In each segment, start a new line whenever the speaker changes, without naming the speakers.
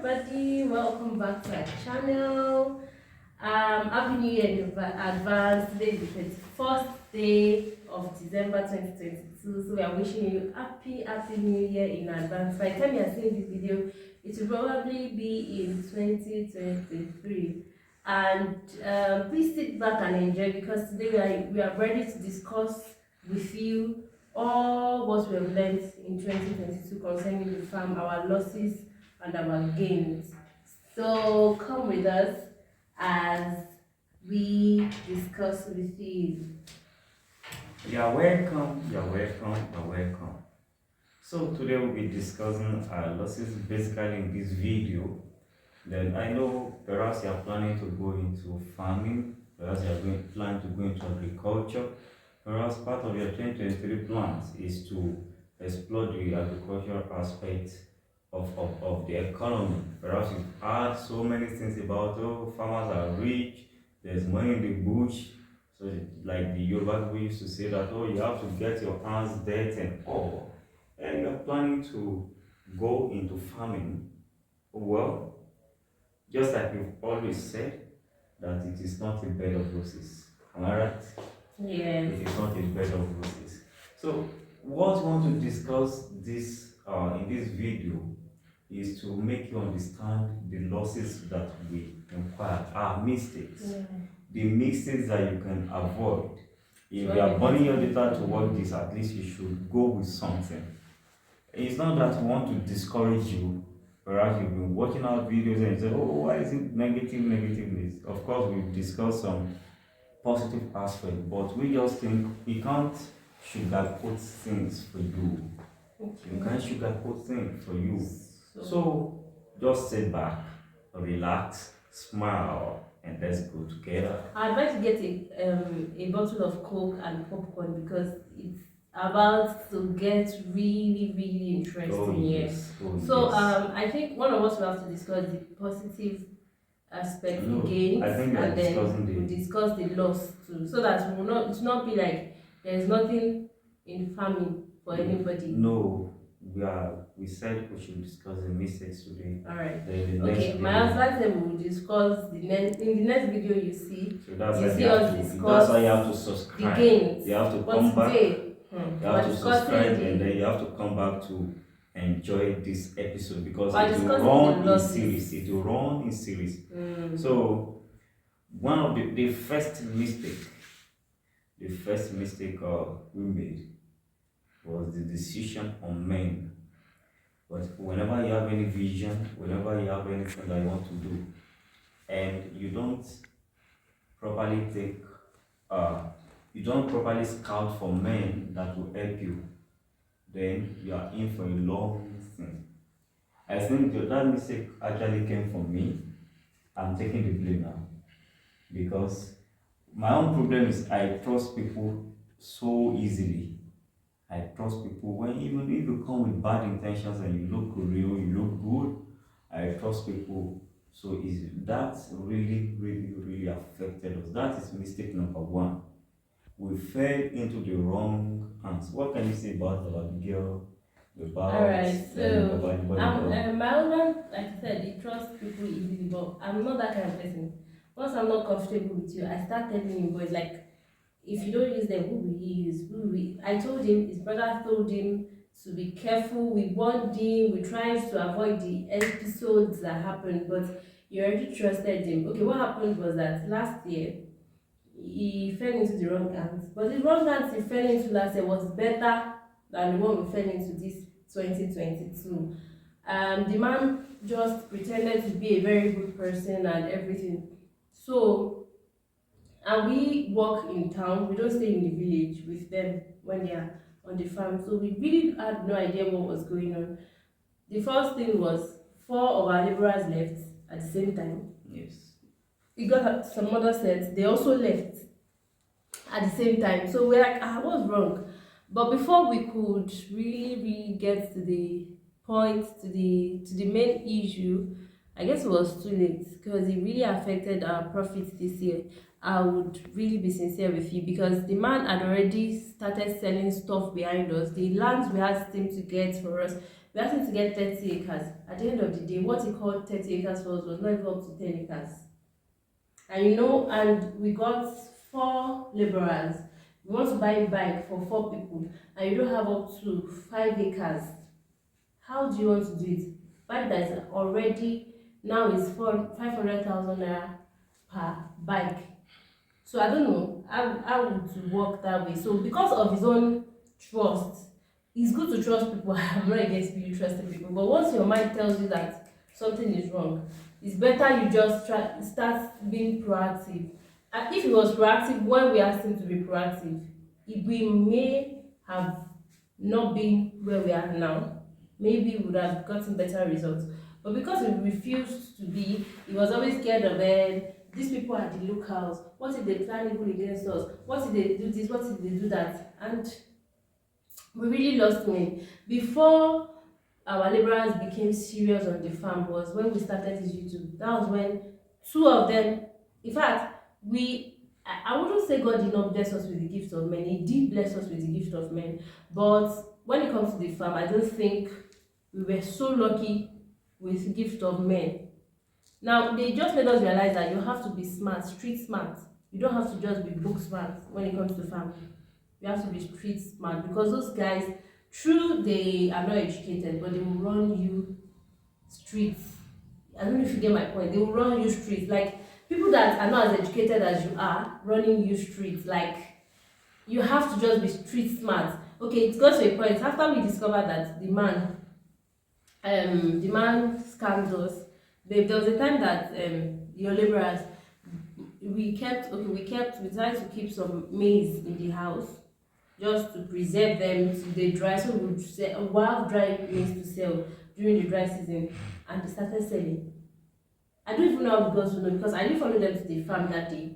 everybody, welcome back to our channel. Happy New Year in advance. Today is the 21st day of December 2022, so we are wishing you happy New Year in advance. By the time you are seeing this video, it will probably be in 2023. And please sit back and enjoy, because today we are ready to discuss with you all what we have learned in 2022 concerning the farm, our losses and our gains. So come with us as we discuss with you.
You're welcome, you're welcome, you're welcome. So today we'll be discussing our losses basically in this video. Then I know perhaps you are planning to go into farming, perhaps you are planning to go into agriculture. Perhaps part of your 2023 plans is to explore the agricultural aspect of the economy. Perhaps you've heard so many things about, oh, farmers are rich, there's money in the bush. So like the Yoruba people used to say that, oh, you have to get your hands dirty and all. And you're planning to go into farming. Well, just like you've always said, that it is not a bed of roses. Am I right?
Yes.
It is not a bed of roses. So what we want to discuss this in this video is to make you understand the losses that we inquire, our mistakes, the mistakes that you can avoid. If you are burning your data to work this, at least you should go with something. It's not that we want to discourage you. Perhaps you've been watching our videos and you say, oh, why is it negativeness? Of course, we've discussed some positive aspects, but we just think we can't sugarcoat things for you. You can't sugarcoat things for you. So just sit back, relax, smile, and let's go together.
I'd like to get a bottle of Coke and popcorn, because it's about to get really interesting here. So I think one of us will have to discuss the positive aspect, the gains, and then we'll discuss the loss too, so that it will not be like there's nothing in farming for anybody.
No, we said we should discuss the mistakes today.
All right. Okay. My husband said we will discuss in the next video. You see.
So that's
that's
why you have to subscribe.
The gains.
You have to come back. You have to subscribe, and then you have to come back to enjoy this episode, because it will run in series. It will run in series. So one of the first mistake we made was the decision on men. But whenever you have any vision, whenever you have anything that you want to do, and you don't properly scout for men that will help you, then you are in for a long thing. I think that mistake actually came from me. I'm taking the blame now, because my own problem is I trust people so easily. I trust people when even if you come with bad intentions and you look real, you look good, I trust people. So that really affected us. That is mistake number one. We fell into the wrong hands. What can you say about Abigail?
Alright, so my husband, like I said, he trusts people easily, but I'm not that kind of person. Once I'm not comfortable with you, I start telling him, boys, like, if you don't use them, who will he use? I told him, his brother told him to be careful. We warned him, we tried to avoid the episodes that happened, but he already trusted him. Okay, what happened was that last year, he fell into the wrong hands. But the wrong hands he fell into last year was better than the one we fell into this 2022. The man just pretended to be a very good person and everything. So, and we work in town, we don't stay in the village with them when they are on the farm. So we really had no idea what was going on. The first thing was 4 of our laborers left at the same time.
Yes.
We got some other sets, they also left at the same time. So we're like, what's wrong? But before we could really get to the point, to the main issue, I guess it was too late, because it really affected our profits this year. I would really be sincere with you, because the man had already started selling stuff behind us. The lands we had seemed to get for us, We asked him to get 30 acres. At the end of the day, what he called 30 acres for us was not even up to 10 acres. And and we got 4 laborers. We want to buy a bike for 4 people, and you don't have up to 5 acres. How do you want to do it? Bike that is already now is 500,000 naira per bike. So I don't know how would work that way. So because of his own trust, it's good to trust people. I'm not against you trusting people, but once your mind tells you that something is wrong, it's better you just start being proactive. And if he was proactive when we asked him to be proactive, we may have not been where we are now. Maybe we would have gotten better results. But because he refused to be, he was always scared of it. These people are the locals. What if they plan evil against us? What if they do this? What if they do that? And we really lost him. Before our laborers became serious on the farm was when we started this YouTube. That was when 2 of them, in fact, I wouldn't say God did not bless us with the gift of men. He did bless us with the gift of men. But when it comes to the farm, I don't think we were so lucky with the gift of men. Now, they just made us realize that you have to be smart, street smart. You don't have to just be book smart when it comes to farm. You have to be street smart, because those guys, true, they are not educated, but they will run you streets. I don't know if you get my point. They will run you streets. Like, people that are not as educated as you are, running you streets. Like, you have to just be street smart. Okay, it got to a point after we discovered that the man scammed us. There was a time that your laborers, we decided to keep some maize in the house just to preserve them till they dry, so we would sell wild dry maize to sell during the dry season, and they started selling. I don't even know how we got to know, because I didn't follow them to the farm that day,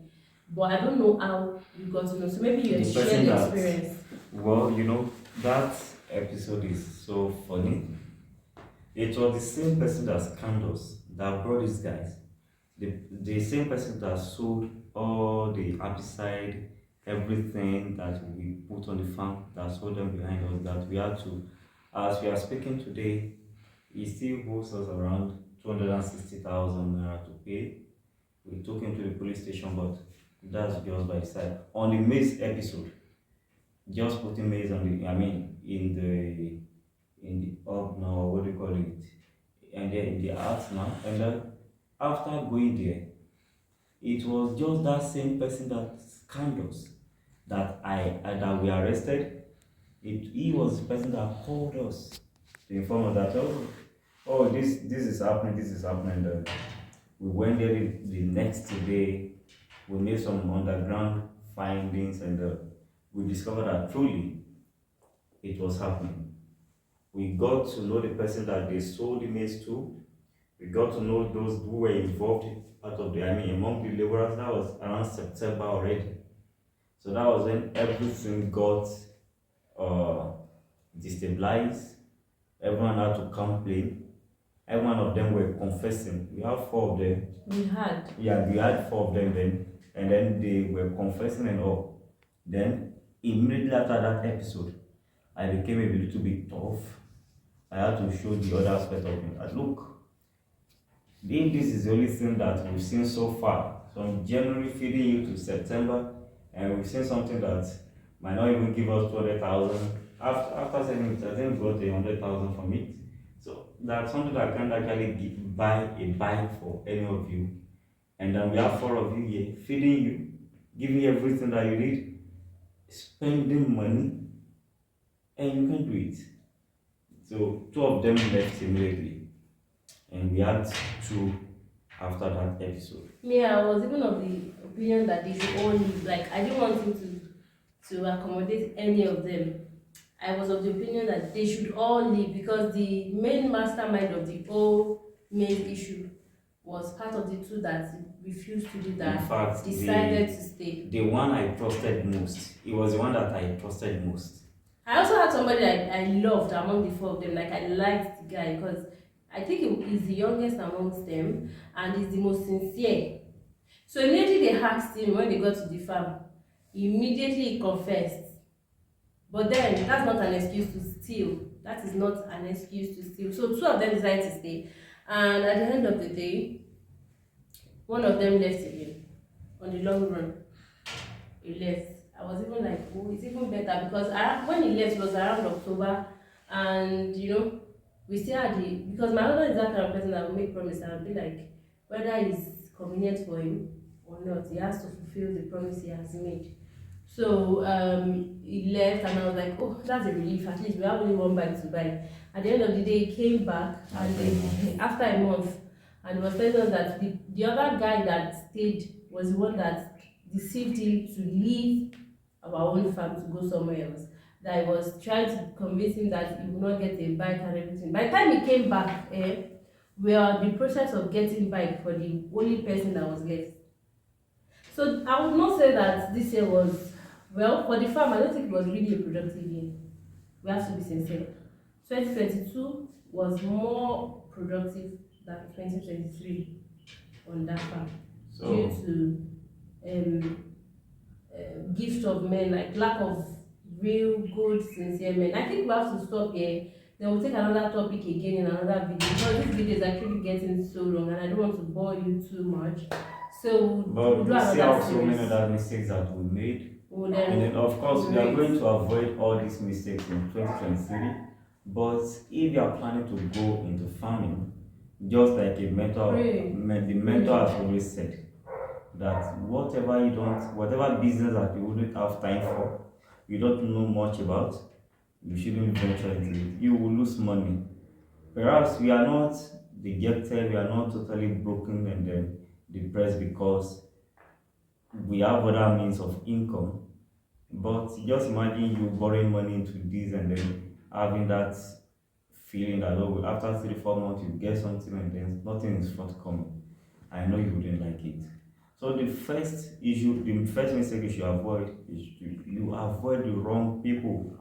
but I don't know how we got to know. So maybe you share the experience.
Well, that episode is so funny. It was the same person that scammed us that brought these guys. The same person that sold all the herbicide, everything that we put on the farm, that sold them behind us, that we had to, as we are speaking today, he still owes us around 260,000 naira to pay. We took him to the police station, but that's just by his side. On the maize episode, just putting maize on in the up now, what do you call it? And then in the arts now, and then after going there, it was just that same person that scammed us that that we arrested. He was the person that called us to inform us that this is happening, this is happening. And we went there the next day. We made some underground findings, and we discovered that truly it was happening. We got to know the person that they sold the maize to. We got to know those who were involved among the laborers. That was around September already. So that was when everything got destabilized. Everyone had to complain. Every one of them were confessing. We have 4 of them.
We
had 4 of them then. And then they were confessing and all. Then, immediately after that episode, I became a little bit tough. I had to show the other aspect of me. Look, this is the only thing that we've seen so far. From January feeding you to September, and we've seen something that might not even give us 200,000. After selling it, I think we got 100,000 from it. So that's something that I can't actually buy a bike for any of you. And then we have 4 of you here, feeding you, giving you everything that you need, spending money, and you can do it. So 2 of them left immediately, and we had 2 after that episode.
Yeah, I was even of the opinion that they should all leave. Like, I didn't want him to accommodate any of them. I was of the opinion that they should all leave, because the main mastermind of the whole main issue was part of the 2 that refused to do that.
In fact,
decided to stay.
The one I trusted most. It was the one that I trusted most.
I also had somebody that I loved among the 4 of them. Like, I liked the guy because I think he's the youngest amongst them, and he's the most sincere. So immediately they asked him when they got to the farm, immediately he confessed. But then that's not an excuse to steal. that is not an excuse to steal. So two of them decided to stay, and at the end of the day, one of them left again. On the long run, he left. I was even like, oh, it's even better because when he left, it was around October, and we still had because my husband is that kind of person that will make promise and will be like, whether it's convenient for him or not, he has to fulfill the promise he has made. So he left, and I was like, oh, that's a relief. At least we have only one bag to buy. At the end of the day, he came back, and after a month, and was telling us that the other guy that stayed was the one that deceived him to leave our own farm to go somewhere else. That I was trying to convince him that he would not get a bike and everything. By the time he came back, we are in the process of getting bike for the only person that was left. So I would not say that this year was, well, for the farm, I don't think it was really a productive year. We have to be sincere. 2022 was more productive than 2023 on that farm. So, due to gift of men, like lack of real good sincere men. I think we have to stop here. Then we'll take another topic again in another video, because this video is actually getting so long and I don't want to bore you too much. So we'll do another series.
So many other mistakes that we made. And then of course we are going to avoid all these mistakes in 2023. But if you are planning to go into farming, just like the mentor has always said, that whatever business that you wouldn't have time for, you don't know much about, you shouldn't venture into it. You will lose money. Perhaps we are not dejected, we are not totally broken and then depressed because we have other means of income. But just imagine you borrowing money into this and then having that feeling that after 3-4 months you get something and then nothing is forthcoming. I know you wouldn't like it. So the first mistake you should avoid is you avoid the wrong people.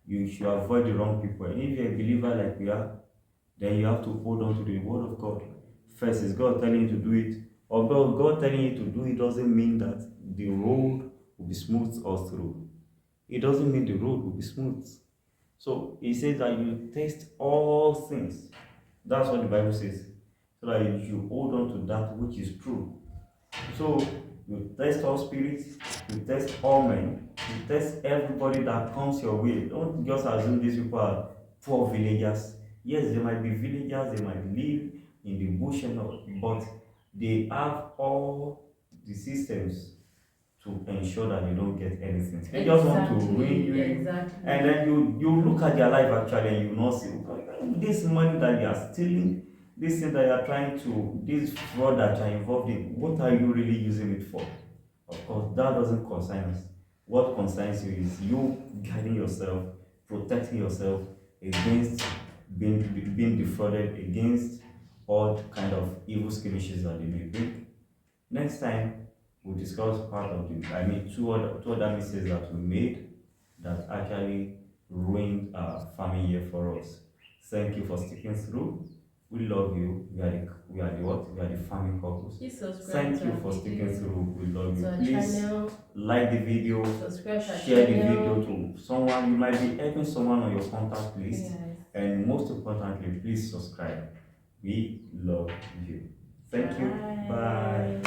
You should avoid the wrong people. And if you're a believer like we are, then you have to hold on to the word of God. First, is God telling you to do it. Although God telling you to do it doesn't mean that the road will be smooth or through. It doesn't mean the road will be smooth. So he says that you test all things. That's what the Bible says. So that you hold on to that which is true. So you test all spirits, you test all men, you test everybody that comes your way. Don't just assume these people are poor villagers. Yes, they might be villagers, they might live in the bush and all, but they have all the systems to ensure that you don't get anything. They just want to ruin you.
Exactly.
And then you look at their life actually and you not see this money that they are stealing, this thing that you are trying to, this fraud that you are involved in, what are you really using it for? Of course, that doesn't concern us. What concerns you is you guiding yourself, protecting yourself against being defrauded, against all kind of evil skirmishes that they may bring. Next time, we'll discuss two other mistakes that we made that actually ruined our farming year for us. Thank you for sticking through. We love you. We are the farming couples. Thank you for sticking through. We love you. Please like the video, share the video to someone. You might be helping someone on your contact list. Yes. And most importantly, please subscribe. We love you. Thank you. Bye.